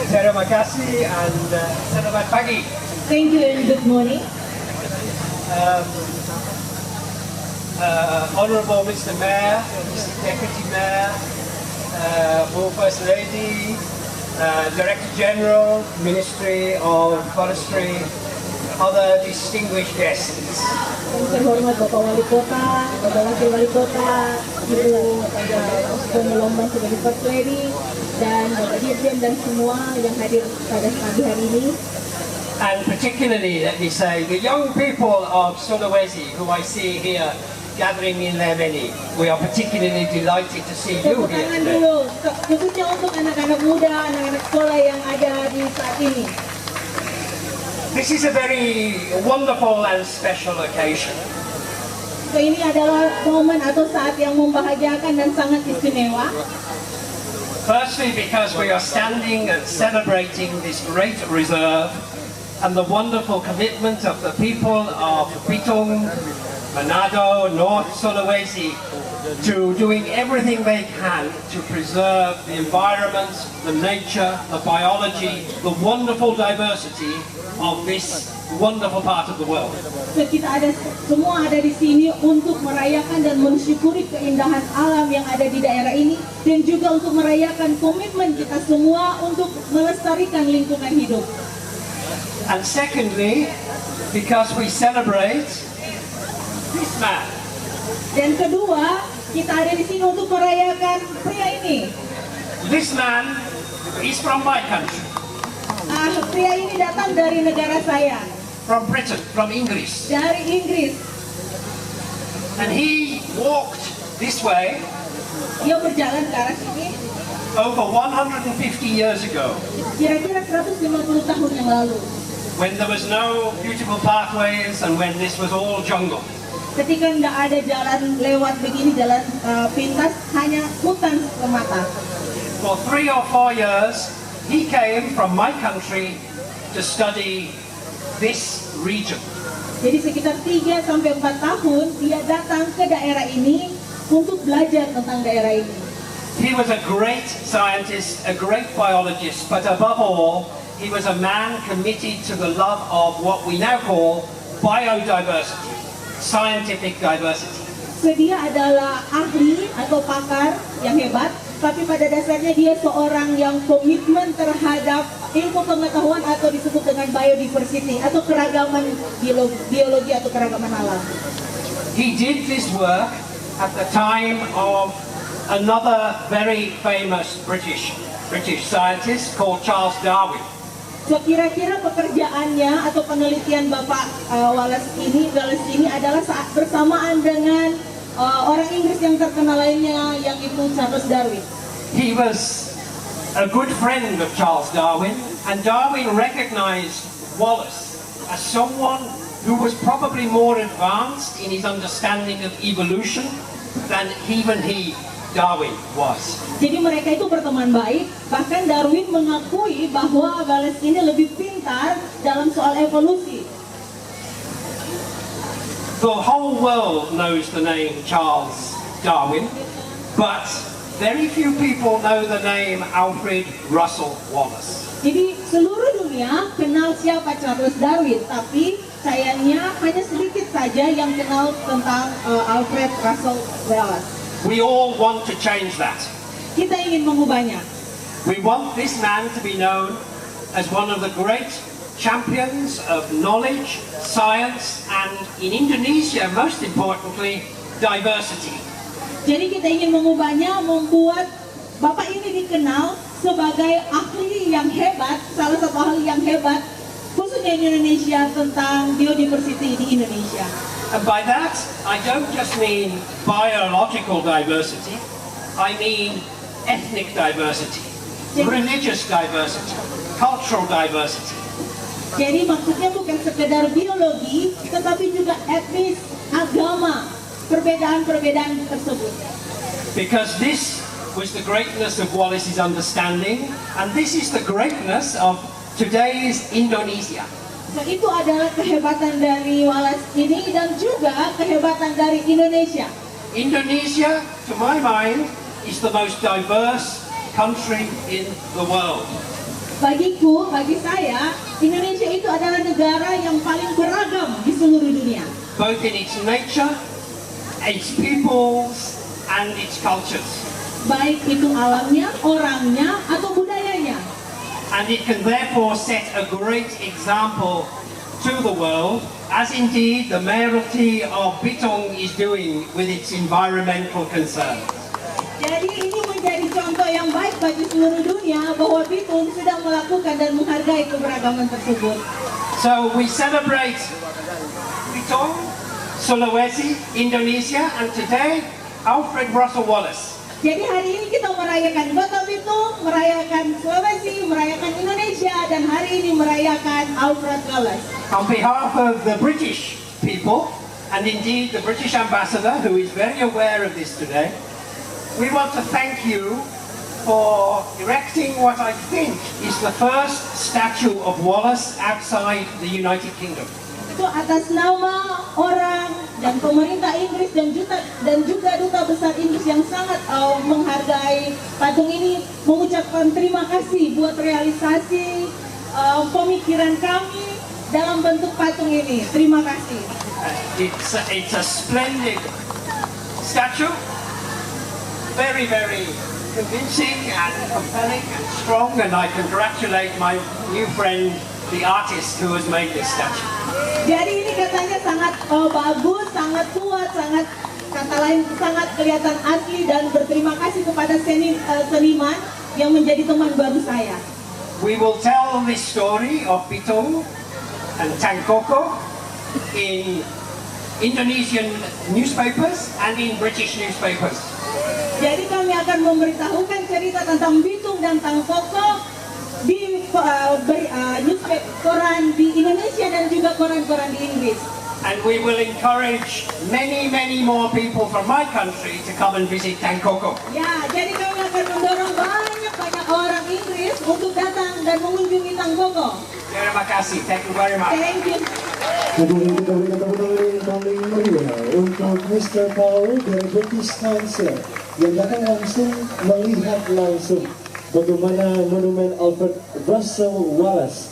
Terima kasih and selamat pagi. Thank you and good morning. Honorable Mr. Mayor, Mr. Deputy Mayor, First Lady, Director General, Ministry of Forestry, other distinguished guests. Yang terhormat Bapak Wali Kota, Bapak Wakil Wali Kota, Ibu Penolombang sebagai First Lady, dan Bapak Dirjen dan semua yang hadir pada pagi hari ini. And particularly, let me say, the young people of Sulawesi who I see here gathering in their many. We are particularly delighted to see you Tepuk here tangan today. dulu, khususnya untuk anak-anak muda, anak-anak sekolah yang ada di saat ini. This is a very wonderful and special occasion. So, ini adalah momen atau saat yang membahagiakan dan sangat istimewa. Firstly, because we are standing and celebrating this great reserve and the wonderful commitment of the people of Bitung, Manado, North Sulawesi to doing everything they can to preserve the environment, the nature, the biology, the wonderful diversity of this wonderful part of the world. So, semua ada di sini untuk merayakan dan mensyukuri keindahan alam yang ada di daerah ini dan juga untuk merayakan komitmen kita semua untuk melestarikan lingkungan hidup. And secondly, because we celebrate this man. Dan kedua, kita ada di sini untuk merayakan pria ini. This man is from my country. Pria ini datang dari negara saya, From Britain, from Inggris. dari Inggris. And he walked this way Dia berjalan ke arah sini over 150 years ago, kira-kira 150 tahun yang lalu. when there was no beautiful pathways and when this was all jungle. Ketika tidak ada jalan lewat begini, jalan pintas, hanya hutan semata. For 3 or 4 years, he came from my country to study this region. Jadi sekitar 3 sampai 4 tahun dia datang ke daerah ini untuk belajar tentang daerah ini. He was a great scientist, a great biologist, but above all, he was a man committed to the love of what we now call biodiversity, scientific diversity. So, dia adalah ahli atau pakar yang hebat, tapi pada dasarnya dia seorang yang komitmen terhadap ilmu pengetahuan atau disebut dengan biodiversity atau keragaman biologi atau keragaman alam. He did this work at the time of another very famous British scientist called Charles Darwin. So, kira-kira pekerjaannya atau penelitian Bapak Wallace ini adalah saat bersamaan dengan orang Inggris yang terkenal lainnya, yang itu Charles Darwin. He was a good friend of Charles Darwin, and Darwin recognized Wallace as someone who was probably more advanced in his understanding of evolution than even Darwin was. Jadi mereka itu berteman baik, bahkan Darwin mengakui bahwa Wallace ini lebih pintar dalam soal evolusi. The whole world knows the name Charles Darwin, but very few people know the name Alfred Russel Wallace. Jadi seluruh dunia kenal siapa Charles Darwin, tapi sayangnya hanya sedikit saja yang kenal tentang Alfred Russel Wallace. We all want to change that. Kita ingin mengubahnya. We want this man to be known as one of the great champions of knowledge, science, and in Indonesia, most importantly, diversity. Jadi kita ingin mengubahnya, membuat Bapak ini dikenal sebagai ahli yang hebat, salah satu ahli yang hebat, khususnya di Indonesia tentang biodiversity di Indonesia. And by that, I don't just mean biological diversity, I mean ethnic diversity, religious diversity, cultural diversity. Jadi maksudnya bukan sekedar biologi, tetapi juga etnis, agama, perbedaan-perbedaan tersebut. Because this was the greatness of Wallace's understanding, and this is the greatness of today's Indonesia. So, itu adalah kehebatan dari Wallace ini dan juga kehebatan dari Indonesia. Indonesia, to my mind, is the most diverse country in the world. Bagi saya, Indonesia itu adalah negara yang paling beragam di seluruh dunia. both in its nature, its peoples, and its cultures. Baik itu alamnya, orangnya, atau budayanya. And it can therefore set a great example to the world, as indeed the mayoralty of Bitong is doing with its environmental concerns. Jadi ini menjadi contoh yang baik bagi seluruh dunia bahwa Bitong sudah melakukan dan menghargai keberagaman tersebut. So we celebrate Bitong, Sulawesi, Indonesia, and today Alfred Russel Wallace. Jadi hari ini kita merayakan Kota Bitong, merayakan Sulawesi, merayakan Indonesia, dan hari ini merayakan Alfred Wallace. On behalf of the British people, and indeed the British ambassador, who is very aware of this today, we want to thank you for erecting what I think is the first statue of Wallace outside the United Kingdom. Itu atas nama orang dan pemerintah Inggris dan juga duta besar Inggris yang sangat menghargai patung ini, mengucapkan terima kasih buat realisasi pemikiran kami dalam bentuk patung ini. Terima kasih. It's a splendid statue, very, very convincing and compelling and strong, and I congratulate my new friend, the artist who has made this statue. Jadi ini katanya sangat bagus, sangat kuat, sangat kata lain sangat kelihatan asli, dan berterima kasih kepada seniman yang menjadi teman baru saya. We will tell this story of Bitong and Tangkoko in Indonesian newspapers and in British newspapers. Jadi kami akan memberitahukan cerita tentang Bitong dan Tangkoko di newspaper, koran di Indonesia dan juga koran-koran di Inggris. And we will encourage many, many more people from my country to come and visit Tangkoko. Ya, jadi kami akan mendorong banyak orang Inggris untuk datang dan mengunjungi Tangkoko. Terima kasih. Thank you very much. Thank you. Kemudian kita berikan tepuk tangan yang paling meriah untuk Mr. Paul dari British Council yang datang langsung melihat langsung bagaimana monumen Alfred Russel Wallace